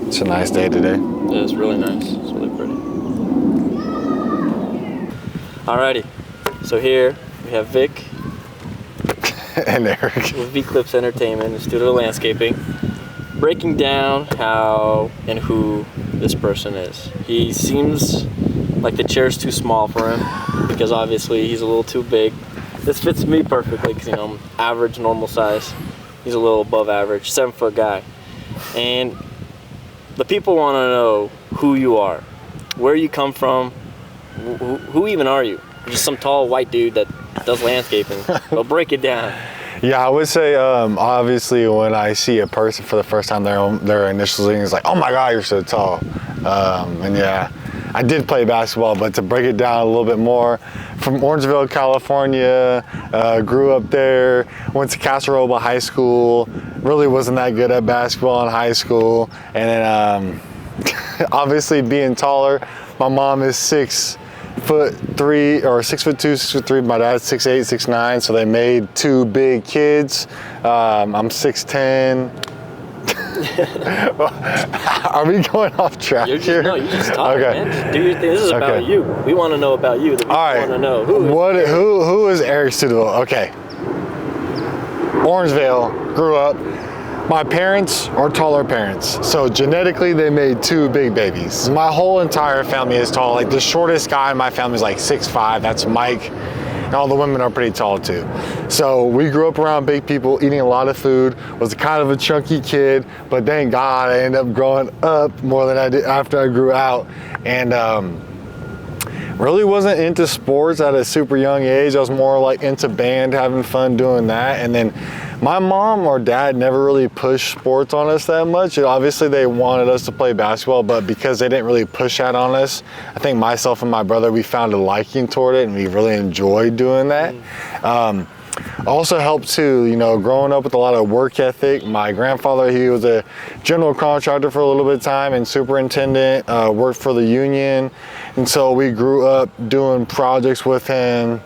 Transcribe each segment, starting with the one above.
It's a nice day today. Yeah, it's really nice. It's really pretty. Alrighty, so here we have Vic And Eric. with V-Clips Entertainment and Stuteville Landscaping, breaking down how and who this person is. He seems like the chair's too small for him because obviously he's a little too big. This fits me perfectly because, you know, I'm average, normal size. He's a little above average, 7-foot guy. And the people want to know who you are, where you come from, who even are you? You're just some tall white dude that does landscaping. Well, break it down. Yeah, I would say obviously when I see a person for the first time, their initial thing is like, oh my God, you're so tall. And yeah, I did play basketball, but to break it down a little bit more, from Orangeville, California, grew up there, went to Casa Roble High School, really wasn't that good at basketball in high school. And then obviously being taller, my mom is 6'3" or 6'2", 6'3". My dad's 6'8", 6'9", so they made two big kids. I'm 6'10". Are we going off track here? No, you just talk, okay. man. Just do your thing. This is about you. We want to know about you. All right. Want to know who is Eric Stuteville? Okay. Orangeville, grew up. My parents are taller parents, so genetically they made two big babies. My whole entire family is tall. Like the shortest guy in my family is like 6'5", that's Mike, and all the women are pretty tall too. So we grew up around big people, eating a lot of food, was kind of a chunky kid, but thank God I ended up growing up more than I did after I grew out. And really wasn't into sports at a super young age. I was more like into band, having fun doing that. And then my mom or dad never really pushed sports on us that much. Obviously they wanted us to play basketball, but because they didn't really push that on us, I think myself and my brother, we found a liking toward it and we really enjoyed doing that. Also helped too, you know, growing up with a lot of work ethic. My grandfather, he was a general contractor for a little bit of time and superintendent, worked for the union. And so we grew up doing projects with him,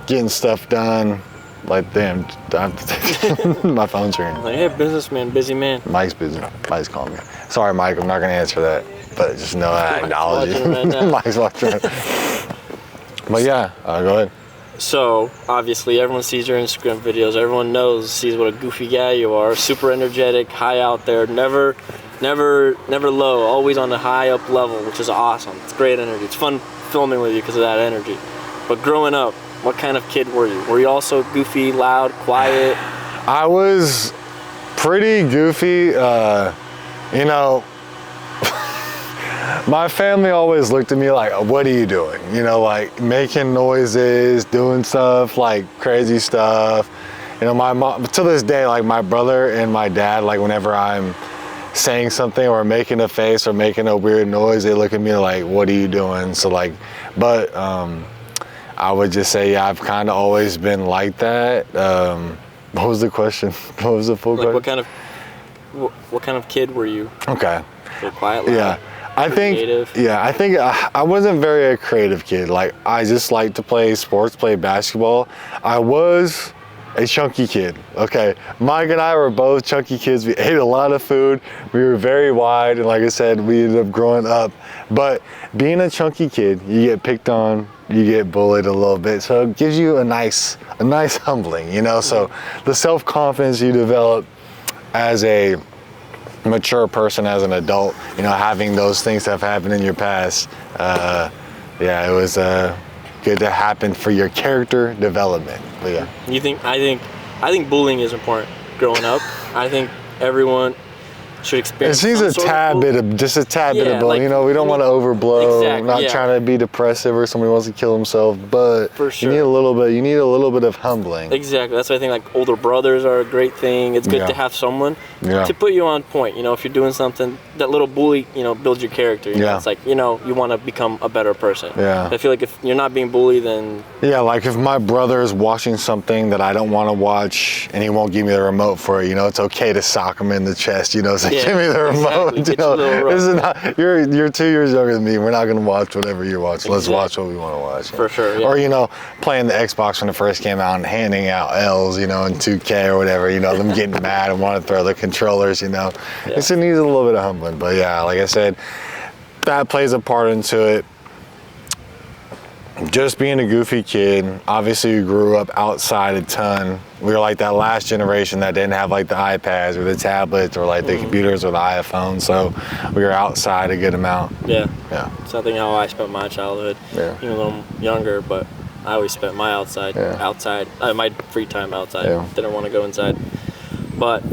getting stuff done. Like, damn, I have to take my phone's ringing. Like, hey, businessman, busy man. Mike's busy. Mike's calling me. Sorry, Mike, I'm not going to answer that. But just know I acknowledge you. Right Mike's watching. But yeah, go ahead. So, obviously, everyone sees your Instagram videos. Everyone sees what a goofy guy you are. Super energetic, high out there, never low, always on the high up level, which is awesome. It's great energy. It's fun filming with you because of that energy. But growing up, what kind of kid were you? Were you also goofy, loud, quiet? I was pretty goofy. You know, my family always looked at me like, what are you doing? You know, like making noises, doing stuff, like crazy stuff. You know, my mom, to this day, like my brother and my dad, like whenever I'm saying something or making a face or making a weird noise, they look at me like, what are you doing? So like, but I would just say, yeah, I've kind of always been like that. What was the question? What was the full question? What kind of kid were you? Okay. So quiet, loud, yeah. I think I wasn't very a creative kid. Like I just liked to play sports, play basketball. I was a chunky kid. Okay, Mike and I were both chunky kids. We ate a lot of food. We were very wide, and like I said, we ended up growing up. But being a chunky kid, you get picked on, you get bullied a little bit. So it gives you a nice humbling, you know. So the self-confidence you develop as a mature person, as an adult, you know, having those things that have happened in your past, yeah, it was good to happen for your character development. But yeah. I think bullying is important growing up. I think everyone should experience. It seems a tad bit of bullying. Like, you know, we don't want to overblow. Exactly, not trying to be depressive or somebody wants to kill himself, but for sure. You need a little bit of humbling. Exactly. That's why I think like older brothers are a great thing. It's good to have someone to put you on point. You know, if you're doing something, that little bully, you know, builds your character. You know? It's like, you know, you want to become a better person. Yeah. I feel like if you're not being bullied, then like if my brother is watching something that I don't want to watch and he won't give me the remote for it, you know, it's okay to sock him in the chest, you know, so Like, Yeah, give me the remote. exactly. Get your little remote. This is not, you're 2 years younger than me. We're not gonna watch whatever you watch. Let's watch what we want to watch. For sure. Yeah. Or playing the Xbox when it first came out and handing out L's, in 2K or whatever. Them getting mad and want to throw the controllers. It needs a little bit of humbling. But yeah, like I said, that plays a part into it. Just being a goofy kid. Obviously, we grew up outside a ton. We were like that last generation that didn't have like the iPads or the tablets or like the computers or the iPhones. So we were outside a good amount. Yeah. Yeah. Something how I spent my childhood. Yeah. Even though I'm younger, but I always spent my my free time outside. Yeah. Didn't want to go inside. But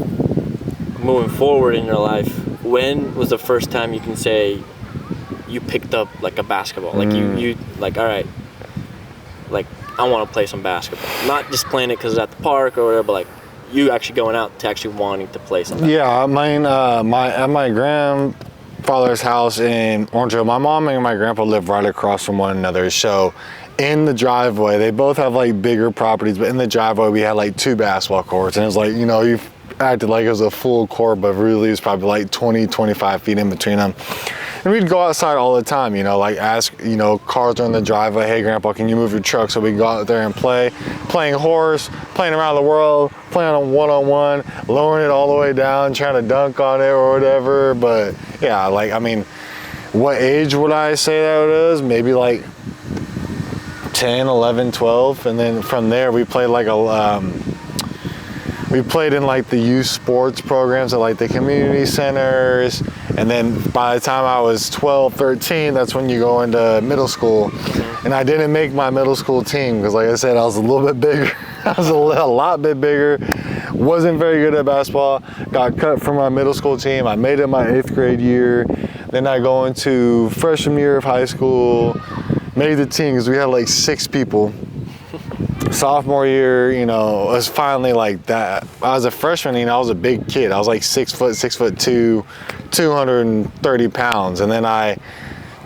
moving forward in your life, when was the first time you can say you picked up like a basketball? Like you like, all right, like I want to play some basketball. Not just playing it because it's at the park or whatever, but like you actually going out to actually wanting to play something. Yeah, at my grandfather's house in Orange Grove, my mom and my grandpa live right across from one another. So in the driveway, they both have like bigger properties, but in the driveway we had like 2 basketball courts, and it was like, you acted like it was a full court, but really it's probably like 20-25 feet in between them. And we'd go outside all the time, like ask, cars are in the driveway, hey grandpa, can you move your truck? So we'd go out there and playing horse, playing around the world, playing on one-on-one, lowering it all the way down, trying to dunk on it or whatever. But yeah, what age would I say that it is? Maybe like 10, 11, 12. And then from there we played like we played in like the youth sports programs at like the community centers. And then by the time I was 12, 13, that's when you go into middle school. And I didn't make my middle school team because, like I said, I was a little bit bigger. I was a lot bit bigger. Wasn't very good at basketball. Got cut from my middle school team. I made it my 8th grade year. Then I go into freshman year of high school. Made the team because we had like 6 people. Sophomore year, it was finally like that. I was a freshman, I was a big kid. I was like 6'2", 230 pounds. And then I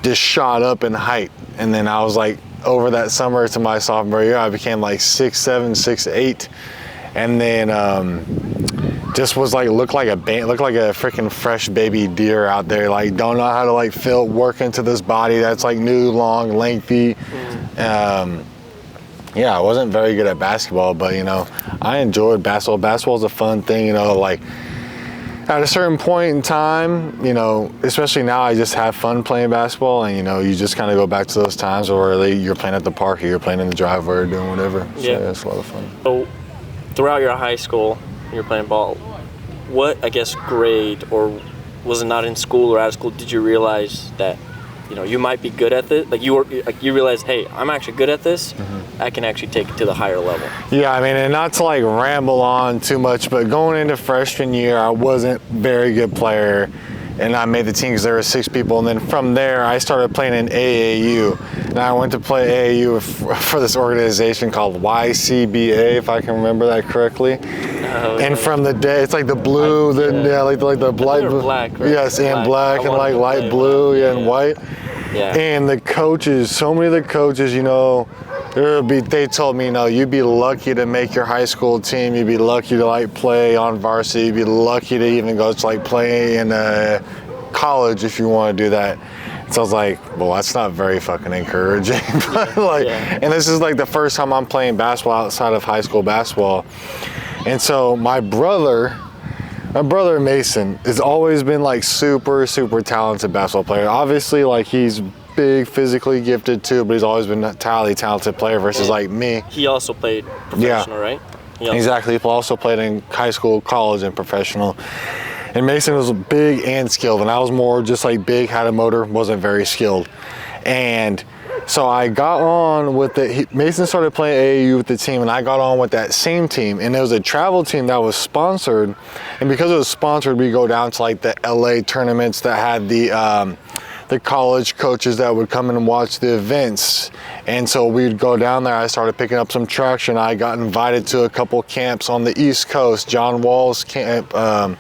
just shot up in height. And then I was like, over that summer to my sophomore year, I became like 6'7", 6'8". And then just was like, looked like a freaking fresh baby deer out there. Like, don't know how to like work into this body that's like new, long, lengthy. Yeah, I wasn't very good at basketball, but I enjoyed basketball. Basketball's a fun thing, like at a certain point in time, especially now, I just have fun playing basketball, and you just kind of go back to those times where really you're playing at the park or you're playing in the driveway or doing whatever. So yeah, it's a lot of fun. So throughout your high school, you're playing ball. What, I guess, grade, or was it not in school or out of school, did you realize that you might be good at this? Like you realize, hey, I'm actually good at this. I can actually take it to the higher level. Yeah, and not to like ramble on too much, but going into freshman year, I wasn't a very good player, and I made the team because there were 6 people. And then from there, I started playing in AAU, and I went to play AAU for this organization called YCBA, if I can remember that correctly. And from the day, it's like the blue, like the light blue. Black, right? Yes, and black and like light blue, and white. Yeah. And the coaches, so many of the coaches, they told me, you'd be lucky to make your high school team. You'd be lucky to like play on varsity. You'd be lucky to even go to like play in college if you want to do that. So I was like, well, that's not very fucking encouraging. But and this is like the first time I'm playing basketball outside of high school basketball. And so my brother Mason has always been like super, super talented basketball player. Obviously, like he's big, physically gifted too, but he's always been a talented player versus like me. He also played professional, right? Exactly. He also played in high school, college, and professional. And Mason was big and skilled, and I was more just like big, had a motor, wasn't very skilled. And so I got on with Mason started playing AAU with the team, and I got on with that same team. And it was a travel team that was sponsored. And because it was sponsored, we go down to like the LA tournaments that had the college coaches that would come in and watch the events. And so we'd go down there. I started picking up some traction. I got invited to a couple camps on the East Coast, John Wall's camp, the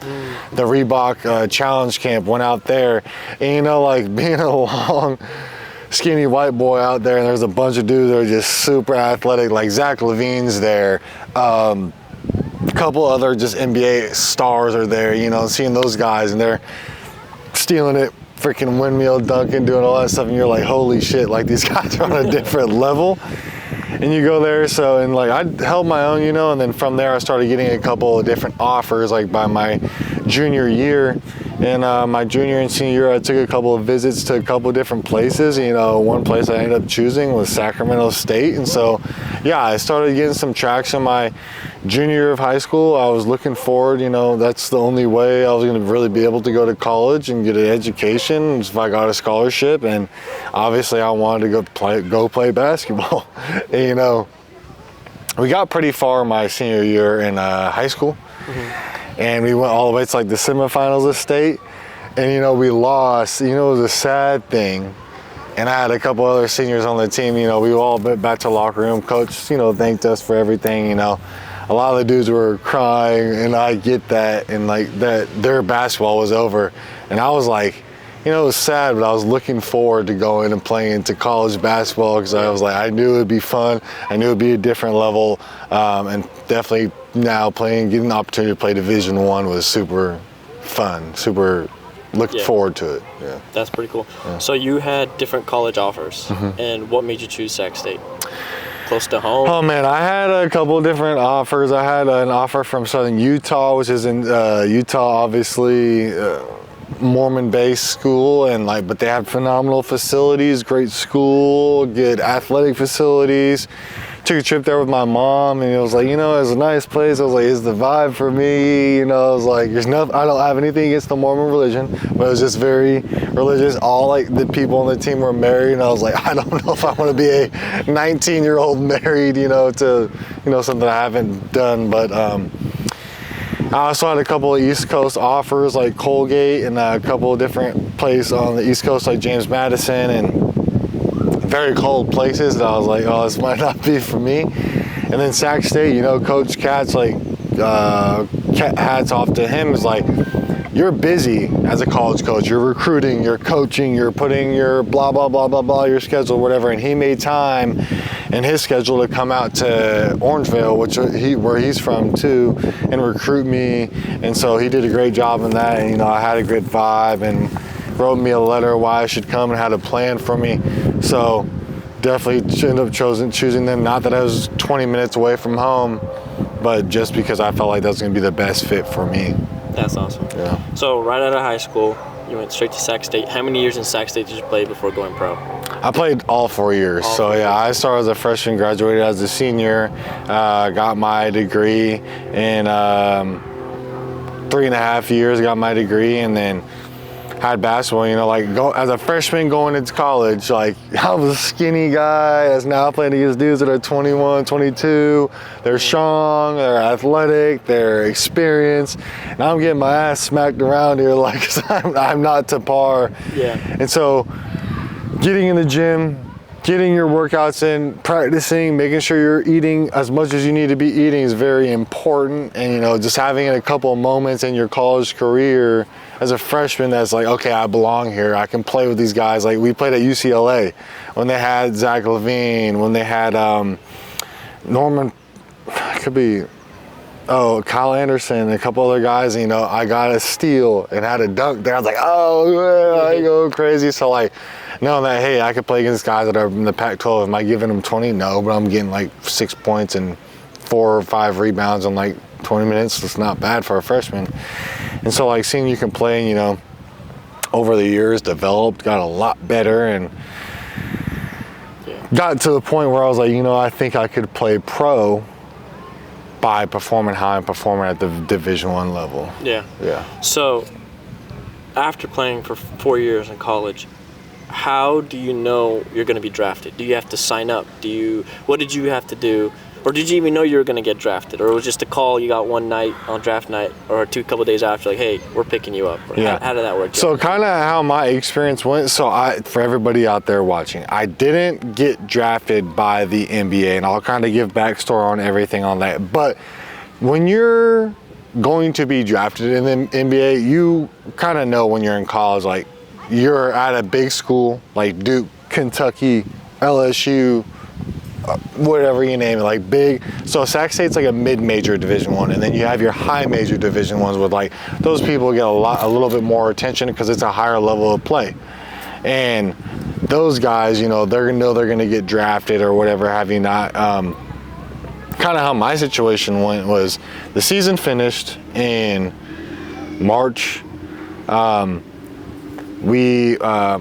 Reebok Challenge camp, went out there. And like being a long, skinny white boy out there, and there's a bunch of dudes that are just super athletic, like Zach Levine's there. a couple other just NBA stars are there, you know, seeing those guys and they're stealing it, freaking windmill dunking, doing all that stuff, and you're like, holy shit, like these guys are on a different level. And you go there, so, and like I held my own, you know, and then from there I started getting a couple of different offers, like by my junior year. And my junior and senior year, I took a couple of visits to a couple of different places. You know, one place I ended up choosing was Sacramento State. And so, yeah, I started getting some traction my junior year of high school. I was looking forward, you know, that's the only way I was going to really be able to go to college and get an education if I got a scholarship. And obviously I wanted to go play basketball. And, you know, we got pretty far my senior year in high school. Mm-hmm. And we went all the way to like the semifinals of state, and you know, we lost. You know, it was a sad thing. And I had a couple other seniors on the team. You know, we all went back to the locker room. Coach, you know, thanked us for everything. You know, a lot of the dudes were crying, and I get that. And like that, their basketball was over, and I was like, you know, it was sad, but I was looking forward to going and playing into college basketball because I was like, I knew it would be fun. I knew it would be a different level, and definitely. Now getting the opportunity to play Division I was super fun, super looked forward to it. Yeah. That's pretty cool. Yeah. So you had different college offers, and what made you choose Sac State? Close to home? Oh man, I had a couple of different offers. I had an offer from Southern Utah, which is in Utah, obviously. Mormon-based school, and like, but they had phenomenal facilities, great school, good athletic facilities. Took a trip there with my mom, and it was like, you know, it was a nice place. I was like, it's the vibe for me, you know. I was like, there's nothing. I don't have anything against the Mormon religion, but it was just very religious. All like the people on the team were married, and I was like, I don't know if I want to be a 19-year-old married, you know, to, you know, something I haven't done, but. I also had a couple of East Coast offers like Colgate and a couple of different places on the East Coast like James Madison and very cold places that I was like, oh, this might not be for me. And then Sac State, you know, Coach Katz, like hats off to him, is like, you're busy as a college coach. You're recruiting, you're coaching, you're putting your blah, blah, blah, blah, blah, your schedule, whatever. And he made time in his schedule to come out to Orangevale, where he's from too, and recruit me. And so he did a great job in that. And, you know, I had a good vibe and wrote me a letter why I should come and had a plan for me. So definitely ended up choosing them. Not that I was 20 minutes away from home, but just because I felt like that was going to be the best fit for me. That's awesome. Yeah. So right out of high school, you went straight to Sac State. How many years in Sac State did you play before going pro? I played all 4 years. I started as a freshman, graduated as a senior, got my degree in 3.5 years, got my degree, and then had basketball, you know, like as a freshman going into college, like I was a skinny guy that's now playing against dudes that are 21, 22. They're strong, they're athletic, they're experienced, and I'm getting my ass smacked around here like 'cause I'm not to par. Yeah. And so getting in the gym, getting your workouts in, practicing, making sure you're eating as much as you need to be eating is very important. And, you know, just having a couple of moments in your college career as a freshman that's like, okay, I belong here. I can play with these guys. Like we played at UCLA when they had Zach LaVine, when they had Norman, Kyle Anderson and a couple other guys, you know, I got a steal and had a dunk there. I was like, oh, yeah, I go crazy. So like, knowing that, hey, I could play against guys that are in the Pac-12. Am I giving them 20? No, but I'm getting like 6 points and 4 or 5 rebounds in like 20 minutes. It's not bad for a freshman. And so like seeing you can play, you know, over the years, developed, got a lot better, and got to the point where I was like, you know, I think I could play pro by performing how I'm performing at the Division I level. Yeah. Yeah. So after playing for 4 years in college, how do you know you're going to be drafted? Do you have to sign up? What did you have to do? Or did you even know you were going to get drafted? Or it was just a call you got one night on draft night or a couple days after, like, hey, we're picking you up? Yeah. How did that work? So kind of how my experience went. So for everybody out there watching, I didn't get drafted by the NBA, and I'll kind of give backstory on everything on that. But when you're going to be drafted in the NBA, you kind of know when you're in college, like you're at a big school like Duke, Kentucky, LSU, whatever you name it, like big. So Sac State's like a mid-major Division I, and then you have your high major Division I's with like those people get a little bit more attention because it's a higher level of play. And those guys, you know they're going to get drafted or whatever have you not. Kind of how my situation went was the season finished in March. I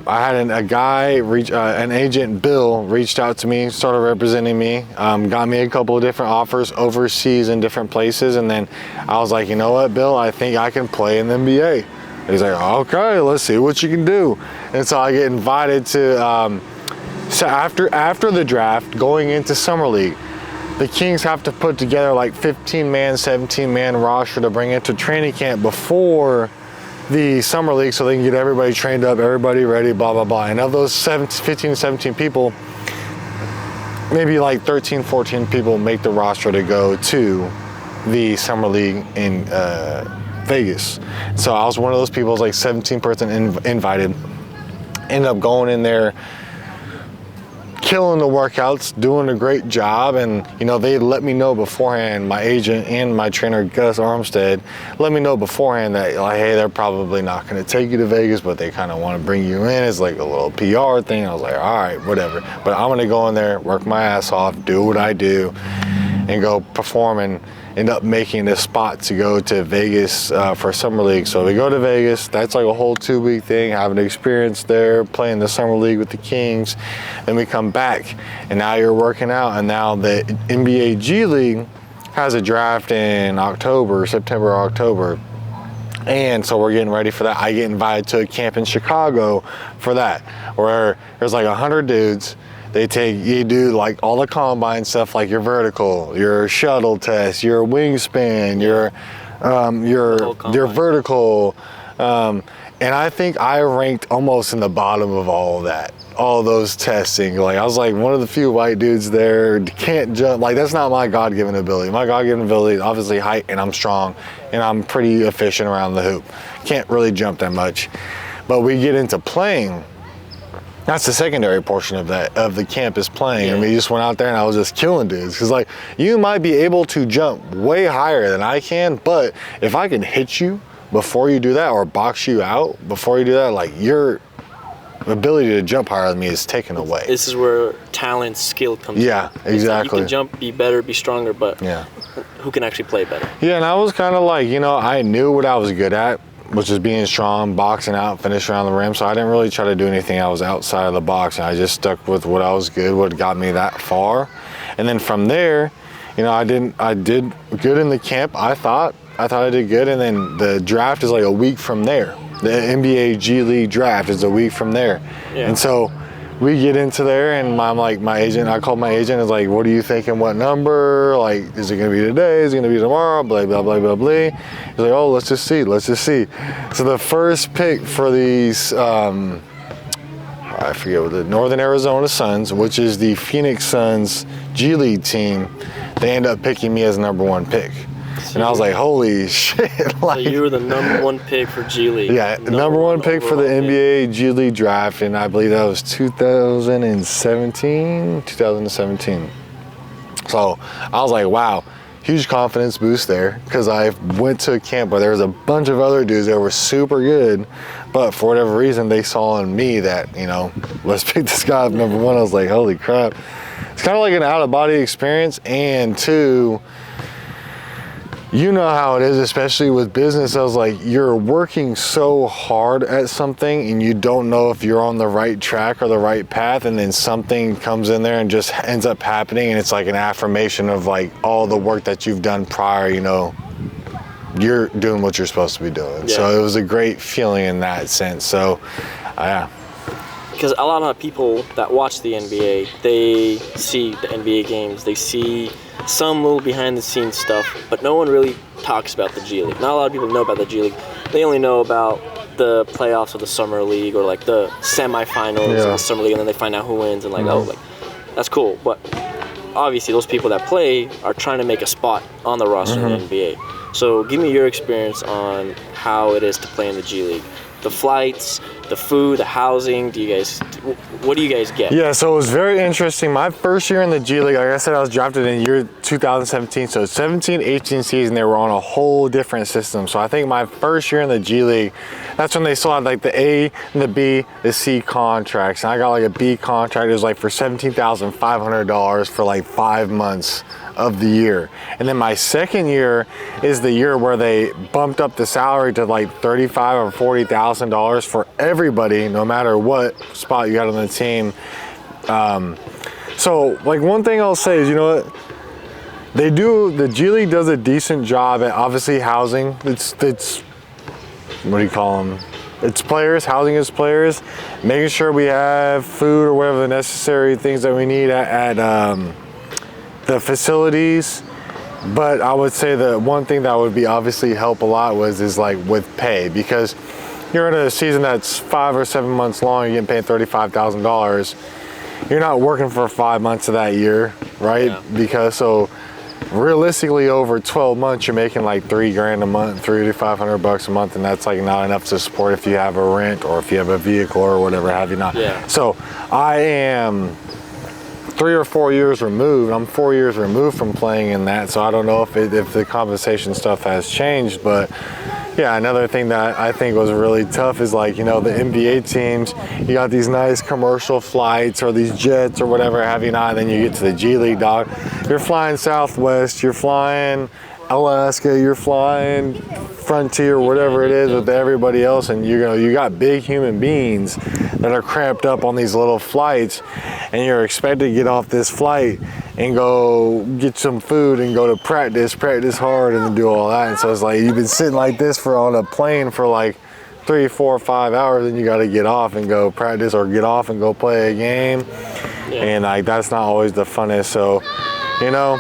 had a guy an agent, Bill, reached out to me, started representing me, got me a couple of different offers overseas in different places, and then I was like, you know what, Bill, I think I can play in the NBA. He's like, okay, let's see what you can do. And so I get invited to, so after the draft, going into Summer League, the Kings have to put together like 15-man, 17-man roster to bring into training camp before the Summer League so they can get everybody trained up, everybody ready, blah, blah, blah. And of those 15, 17 people, maybe like 13, 14 people make the roster to go to the Summer League in Vegas. So I was one of those people, like 17-person invited. Ended up going in there, killing the workouts, doing a great job, and you know they let me know beforehand. My agent and my trainer Gus Armstead let me know beforehand that like, hey, they're probably not going to take you to Vegas, but they kind of want to bring you in as like a little PR thing. I was like, all right, whatever. But I'm going to go in there, work my ass off, do what I do, and go perform and end up making this spot to go to Vegas for Summer League. So we go to Vegas. That's like a whole 2-week thing, having an experience there, playing the Summer League with the Kings. Then we come back, and now you're working out. And now the NBA G League has a draft in September, October. And so we're getting ready for that. I get invited to a camp in Chicago for that, where there's like 100 dudes. You do like all the combine stuff, like your vertical, your shuttle test, your wingspan, your vertical, and I think I ranked almost in the bottom of all of that, all those testing. Like I was like one of the few white dudes there, can't jump. Like that's not my God-given ability. My God-given ability is obviously height, and I'm strong, and I'm pretty efficient around the hoop. Can't really jump that much, but we get into playing. That's the secondary portion of the camp is playing. Yeah. And we just went out there and I was just killing dudes. Because like, you might be able to jump way higher than I can, but if I can hit you before you do that or box you out before you do that, like your ability to jump higher than me is taken away. This is where talent, skill comes in. Yeah, exactly. You can jump, be better, be stronger, but yeah, who can actually play better? Yeah, and I was kind of like, I knew what I was good at, which is being strong, boxing out, finish around the rim. So I didn't really try to do anything I was outside of the box. And I just stuck with what I was good, what got me that far. And then from there, I did good in the camp. I thought I did good. And then the draft is like a week from there. The NBA G League draft is a week from there. Yeah. And so we get into there, and I'm like, I called my agent, and was like, what are you thinking, what number? Like, is it gonna be today? Is it gonna be tomorrow? Blah, blah, blah, blah, blah. He's like, oh, let's just see. So the first pick for these, I forget what the Northern Arizona Suns, which is the Phoenix Suns G League team, they end up picking me as number 1 pick. And I was like, holy shit. Like, so you were the number 1 pick for G League. Yeah, number one pick for the NBA G League draft, and I believe that was 2017. So I was like, wow, huge confidence boost there, because I went to a camp where there was a bunch of other dudes that were super good, but for whatever reason, they saw in me that, let's pick this guy up number 1. I was like, holy crap. It's kind of like an out-of-body experience, and 2, you know how it is, especially with business. I was like, you're working so hard at something and you don't know if you're on the right track or the right path, and then something comes in there and just ends up happening, and it's like an affirmation of like all the work that you've done prior, you're doing what you're supposed to be doing. Yeah. So it was a great feeling in that sense. So, yeah. Because a lot of people that watch the NBA, they see the NBA games, they see some little behind the scenes stuff, but no one really talks about the G League. Not a lot of people know about the G League. They only know about the playoffs of the Summer League, or like the semifinals of the Summer League, and then they find out who wins, and that's cool. But obviously those people that play are trying to make a spot on the roster in the NBA. So give me your experience on how it is to play in the G League. the flights, the food, the housing? What do you guys get? Yeah, so it was very interesting. My first year in the G League, like I said, I was drafted in year 2017. So 17-18 season, they were on a whole different system. So I think my first year in the G League, that's when they still had like the A and the B, the C contracts. And I got like a B contract. It was like for $17,500 for like 5 months of the year. And then my second year is the year where they bumped up the salary to like $35,000 or $40,000 for everybody, no matter what spot you got on the team. So like one thing I'll say is, you know what, the G League does a decent job at obviously housing. It's what do you call them? It's players, housing its players, making sure we have food or whatever the necessary things that we need at the facilities. But I would say the one thing that would be obviously help a lot is like with pay, because you're in a season that's 5 or 7 months long, you're getting paid $35,000. You're not working for 5 months of that year, right? Yeah. Because so realistically over 12 months, you're making like $3,000 a month, $300 to $500 a month, and that's like not enough to support if you have a rent or if you have a vehicle or whatever have you not. Yeah. So I am 3 or 4 years removed. I'm 4 years removed from playing in that, so I don't know if the compensation stuff has changed. But yeah, another thing that I think was really tough is like, you know, the NBA teams, you got these nice commercial flights or these jets or whatever have you not, and then you get to the G League, dog. You're flying Southwest, you're flying Alaska, you're flying Frontier, whatever it is with everybody else, and you got big human beings that are cramped up on these little flights, and you're expected to get off this flight and go get some food and go to practice hard and do all that. And so it's like you've been sitting like this on a plane for like 3, 4, 5 hours, and you got to get off and go practice or get off and go play a game. Yeah. And like that's not always the funnest. So, you know,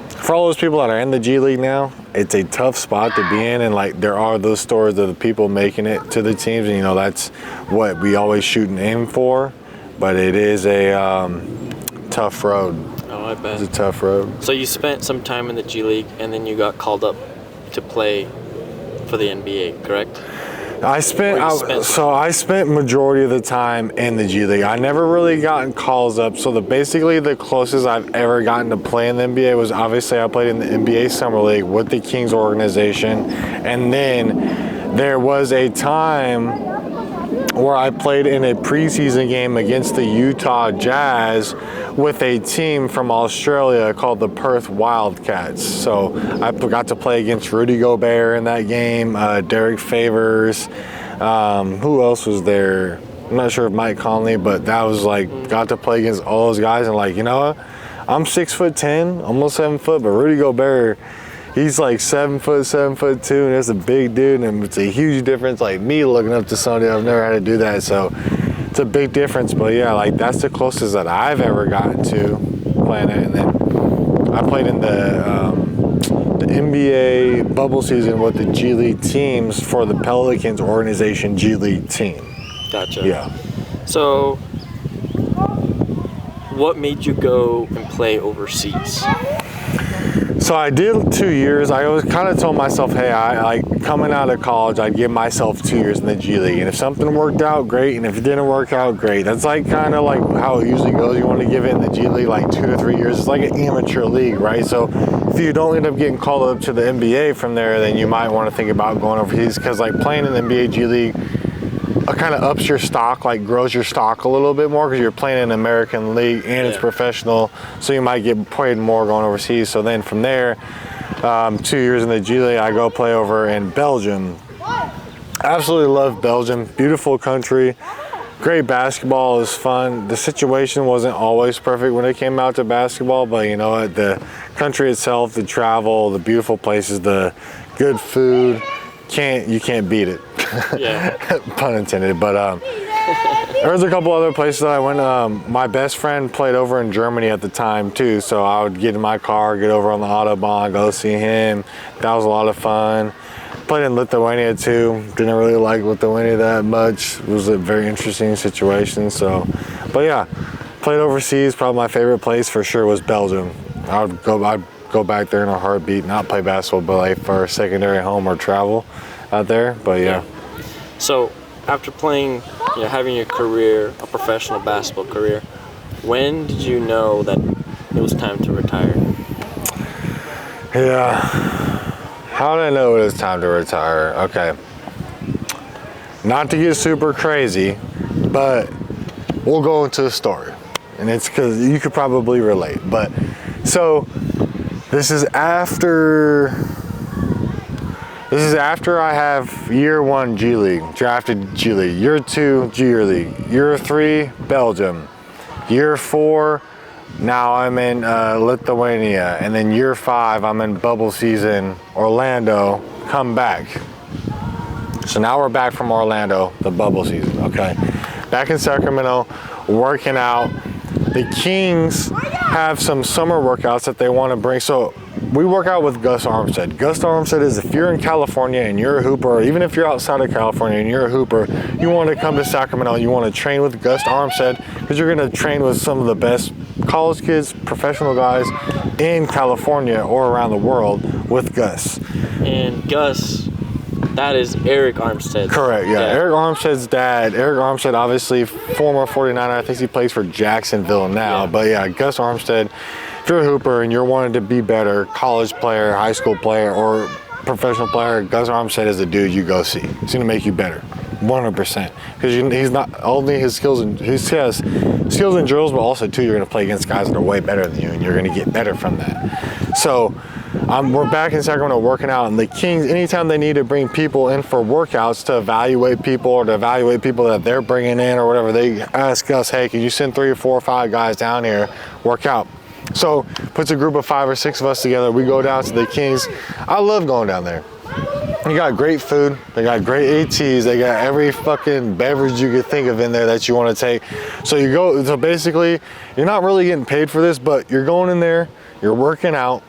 for all those people that are in the G League now, it's a tough spot to be in, and like there are those stories of the people making it to the teams, and you know that's what we always shoot and aim for. But it is a tough road. Oh, I bet. It's a tough road. So you spent some time in the G League, and then you got called up to play for the NBA, correct? I spent majority of the time in the G League. I never really gotten calls up. So basically the closest I've ever gotten to play in the NBA was obviously I played in the NBA Summer League with the Kings organization, and then there was a time where I played in a preseason game against the Utah Jazz with a team from Australia called the Perth Wildcats. So I got to play against Rudy Gobert in that game, Derek Favors, who else was there? I'm not sure if Mike Conley, but that was like, got to play against all those guys, and like, you know what? I'm 6'10", almost 7 foot, but Rudy Gobert, he's like 7 foot, 7'2", and that's a big dude, and it's a huge difference. Like me looking up to somebody, I've never had to do that, so it's a big difference. But yeah, like that's the closest that I've ever gotten to playing it. And then I played in the NBA bubble season with the G League teams for the Pelicans organization G League team. Gotcha. Yeah. So, what made you go and play overseas? So I did 2 years. I always kind of told myself, hey, I coming out of college, I'd give myself 2 years in the G League. And if something worked out, great. And if it didn't work out, great. That's like kind of like how it usually goes. You want to give it in the G League like 2 to 3 years. It's like an amateur league, right? So if you don't end up getting called up to the NBA from there, then you might want to think about going overseas, because like playing in the NBA G League kind of ups your stock, like grows your stock a little bit more, because you're playing in an American league and it's professional, so you might get paid more going overseas. So then from there, 2 years in the G League, I go play over in Belgium. Absolutely love Belgium. Beautiful country, great basketball, is fun. The situation wasn't always perfect when it came out to basketball, but you know what, the country itself, the travel, the beautiful places, the good food, you can't beat it. Yeah. Pun intended. But there was a couple other places that I went. My best friend played over in Germany at the time too, so I would get in my car, get over on the Autobahn, go see him. That was a lot of fun. Played in Lithuania too. Didn't really like Lithuania that much. It was a very interesting situation. So, but yeah, played overseas. Probably my favorite place for sure was Belgium. I'd go back there in a heartbeat. Not play basketball, but like for a secondary home or travel out there. But yeah. So after playing, having your career, a professional basketball career, when did you know that it was time to retire? Yeah. How did I know it was time to retire? Okay. Not to get super crazy, but we'll go into a story. And it's because you could probably relate. But so this is after I have year 1 G League, drafted G League, year 2 G League, year 3 Belgium, year 4 now I'm in Lithuania, and then year 5 I'm in bubble season Orlando, come back. So now we're back from Orlando, the bubble season, okay? Back in Sacramento, working out. The Kings have some summer workouts that they want to bring. So we work out with Gus Armstead. Gus Armstead is, if you're in California and you're a hooper, or even if you're outside of California and you're a hooper, you want to come to Sacramento, you want to train with Gus Armstead, because you're going to train with some of the best college kids, professional guys in California or around the world with Gus. And Gus, that is Eric Armstead. Correct, yeah. Eric Armstead's dad. Eric Armstead, obviously, former 49er. I think he plays for Jacksonville now. Yeah. But yeah, Gus Armstead, if you're a hooper and you're wanting to be better, college player, high school player, or professional player, Gus Armstead is the dude you go see. He's going to make you better, 100%. Because he's not only his skills, and he has skills and drills, but also, too, you're going to play against guys that are way better than you, and you're going to get better from that. So we're back in Sacramento working out, and the Kings, anytime they need to bring people in for workouts to evaluate people or to evaluate people that they're bringing in or whatever, they ask us, hey, can you send 3 or 4 or 5 guys down here, work out? So puts a group of 5 or 6 of us together. We go down to the Kings. I love going down there. You got great food. They got great ATs. They got every fucking beverage you could think of in there that you want to take. So you go. So basically, you're not really getting paid for this, but you're going in there. You're working out.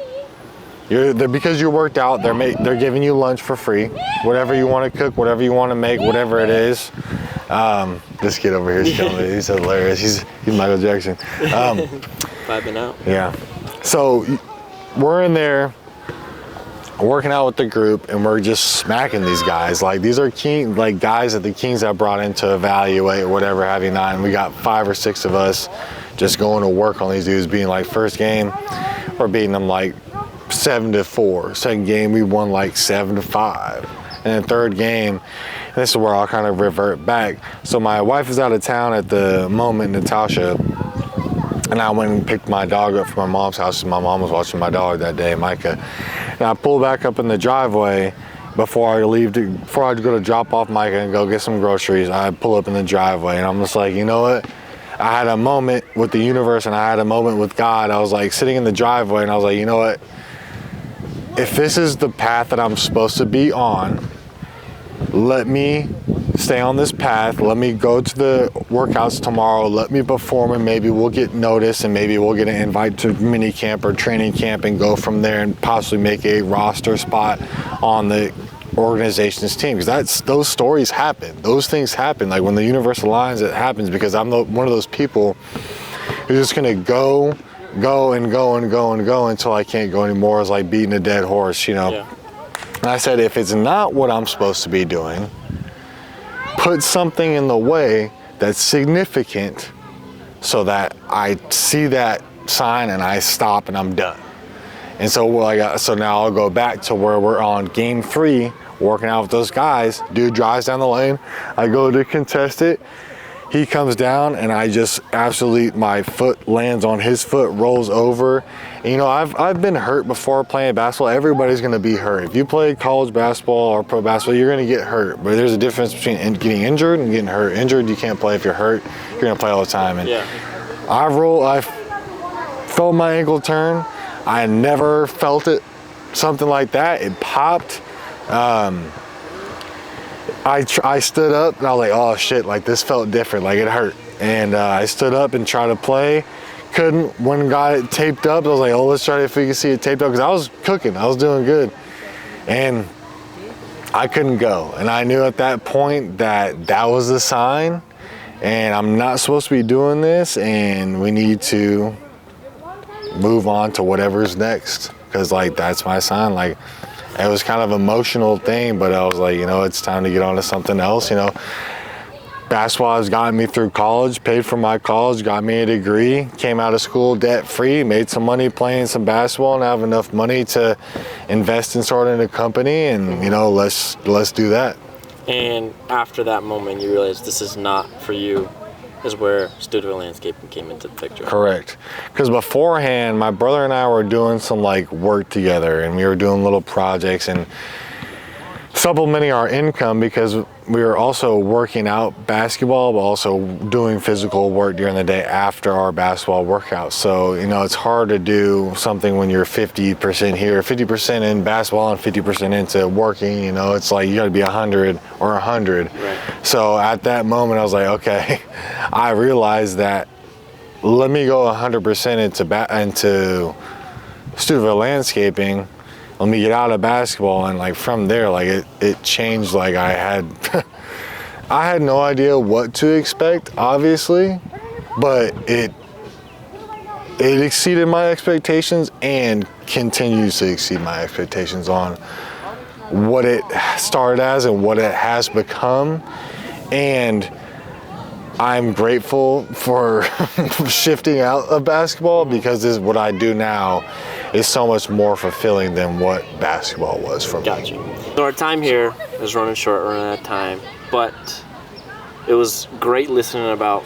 Because you worked out. They're giving you lunch for free. Whatever you want to cook, whatever you want to make, whatever it is. This kid over here is killing me. He's hilarious. He's Michael Jackson. Vibing out. Yeah. So we're in there working out with the group, and we're just smacking these guys. Like, these are guys that the Kings have brought in to evaluate or whatever have you not. And we got 5 or 6 of us just going to work on these dudes. Being like, first game, we're beating them like 7-4. Second game, we won like 7-5. And then third game, and this is where I'll kind of revert back. So my wife is out of town at the moment, Natasha, and I went and picked my dog up from my mom's house. My mom was watching my dog that day, Micah. And I pull back up in the driveway before I go to drop off Micah and go get some groceries. I pull up in the driveway, and I'm just like, you know what? I had a moment with the universe, and I had a moment with God. I was like sitting in the driveway, and I was like, you know what? If this is the path that I'm supposed to be on, let me stay on this path. Let me go to the workouts tomorrow. Let me perform, and maybe we'll get noticed, and maybe we'll get an invite to mini camp or training camp and go from there and possibly make a roster spot on the organization's team. Because those stories happen. Those things happen. Like when the universe aligns, it happens, because I'm one of those people who's just gonna go until I can't go anymore. It's like beating a dead horse, you know. Yeah. And I said, if it's not what I'm supposed to be doing, put something in the way that's significant so that I see that sign and I stop and I'm done. And so now I'll go back to where we're on game 3, working out with those guys. Dude drives down the lane. I go to contest it. He comes down, and I just absolutely, my foot lands on his foot, rolls over. And, you know, I've been hurt before playing basketball. Everybody's going to be hurt. If you play college basketball or pro basketball, you're going to get hurt. But there's a difference between getting injured and getting hurt. Injured, you can't play. If you're hurt, you're going to play all the time. And yeah. I felt my ankle turn. I never felt it, something like that. It popped. I stood up, and I was like, oh shit, like this felt different, like it hurt. And I stood up and tried to play. Couldn't. When got it taped up, I was like, oh, let's try to if we can see it taped up, because I was cooking, I was doing good. And I couldn't go. And I knew at that point that was the sign, and I'm not supposed to be doing this, and we need to move on to whatever's next, because like that's my sign. Like It was kind of an emotional thing, but I was like, you know, it's time to get on to something else, you know. Basketball has gotten me through college, paid for my college, got me a degree, came out of school debt-free, made some money playing some basketball, and have enough money to invest in starting a company, and, you know, let's do that. And after that moment, you realized this is not for you, is where Stuteville Landscaping came into the picture. Correct. Because beforehand, my brother and I were doing some like work together, and we were doing little projects and supplementing our income, because we were also working out basketball, but also doing physical work during the day after our basketball workouts. So, you know, it's hard to do something when you're 50% here, 50% in basketball and 50% into working. You know, it's like you got to be 100 or 100. Right. So at that moment, I was like, okay, I realized that let me go 100% into Stuteville Landscaping. Let me get out of basketball, and like from there, like it changed. Like I had no idea what to expect, obviously, but it exceeded my expectations and continues to exceed my expectations on what it started as and what it has become. And I'm grateful for shifting out of basketball, because this is what I do now is so much more fulfilling than what basketball was for me. Gotcha. So our time here is running short, running out of time, but it was great listening about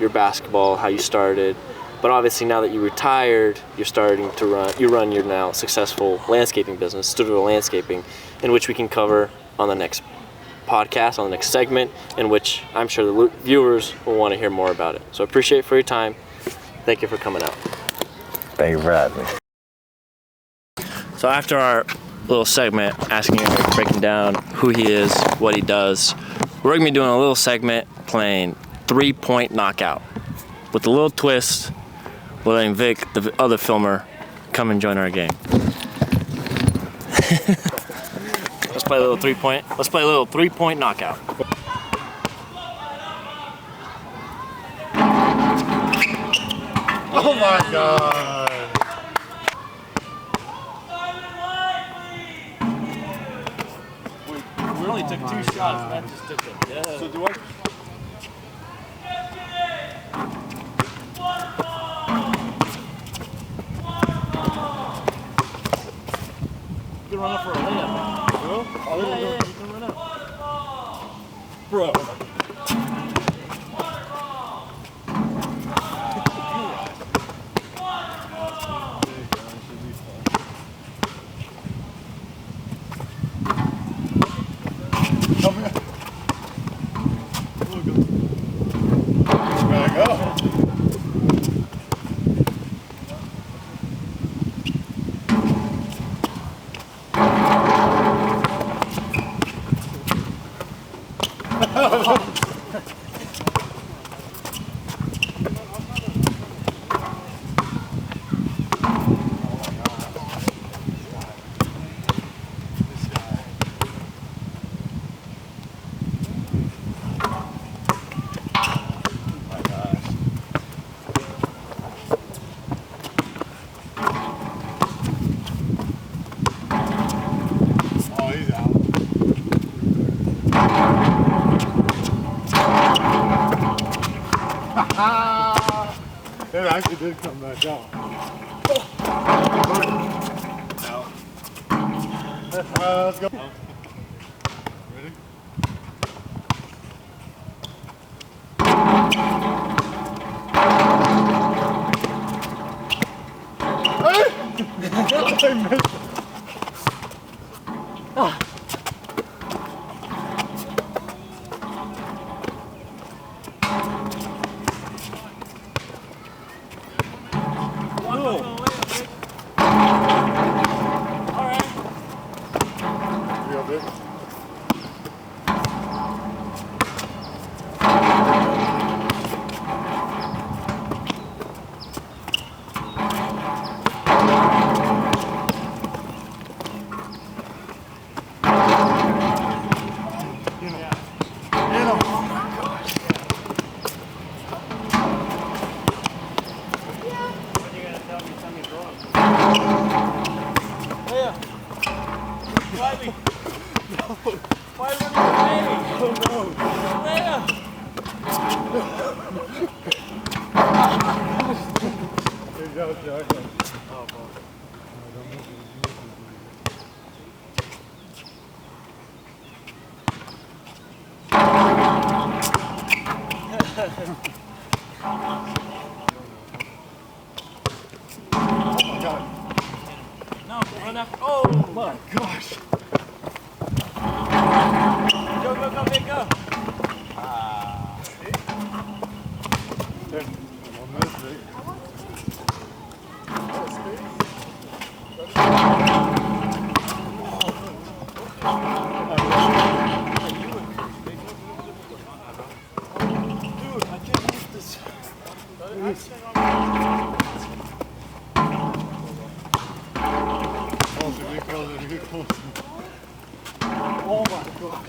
your basketball, how you started. But obviously now that you retired, you're starting to run your now successful landscaping business, Stuteville Landscaping, in which we can cover on the next podcast, on the next segment, in which I'm sure the viewers will want to hear more about it. So I appreciate it for your time. Thank you for coming out. Thank you for having me. So after our little segment asking Eric, breaking down who he is, what he does, we're going to be doing a little segment playing 3-point knockout with a little twist. We're letting Vic, the other filmer, come and join our game. Let's play a little 3-point. Let's play a little 3-point knockout. Oh my God. We only took 2 shots, and that just took it. Yeah. So do I? You can run up for a layup. Bro? Yeah, you can run up. Bro. It actually did come back out. Let's go. Ready? I missed it. Oh. Why are you running away? Oh no! Good job, Jack. Oh, No, run after. Oh my gosh! Go, go, go, big go! Dude, I can't use this. Oh my gosh.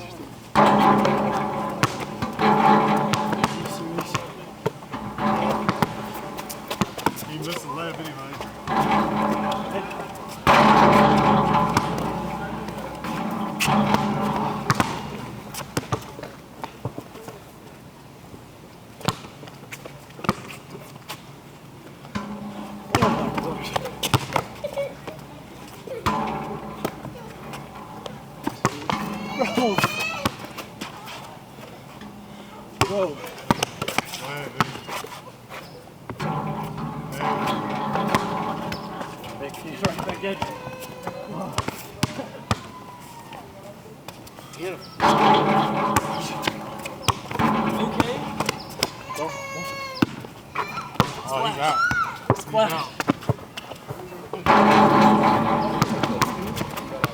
You missed the lap anyway. Whoa. He's right back at you. Get him. Okay. Oh, he's out. Splash.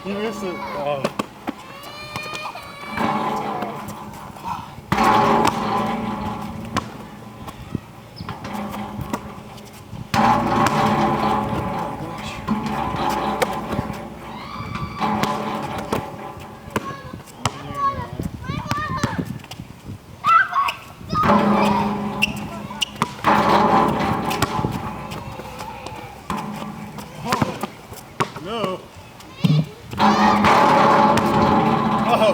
You missed it. Oh. No. Oh.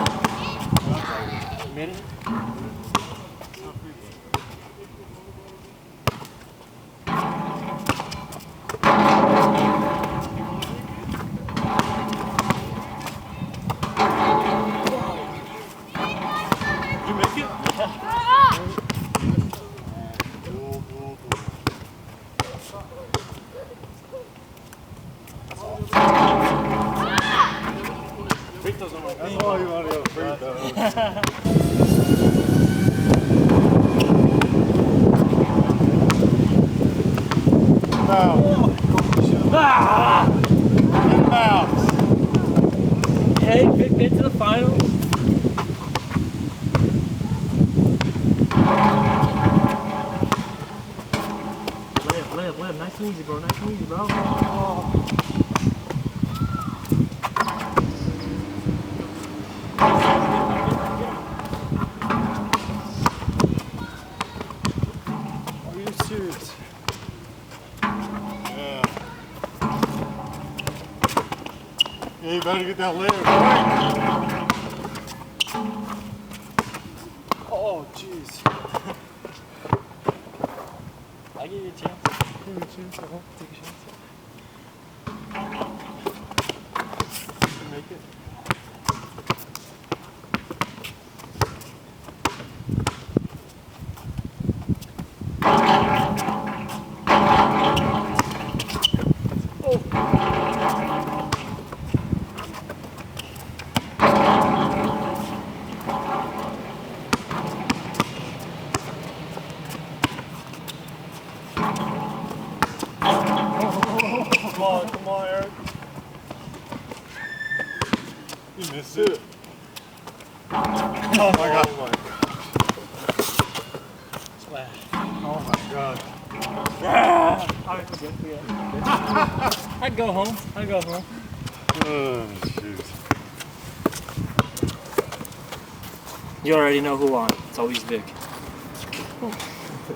Made it? Did you make it? That's all you want to go free throw. Ah! Mouse. Hey, get to the finals. Live. Nice and easy, bro. Nice and easy, bro. Oh. Are you serious? Yeah. Yeah, you better get that later. Oh, jeez. I'll give you a chance. Give me a chance. I hope. Take a chance. You can make it. Come on, Eric. You missed it. Oh my god. Splash. Oh my god. Alright, forget. I'd go home. Oh, shoot. You already know who won. It's always Vic.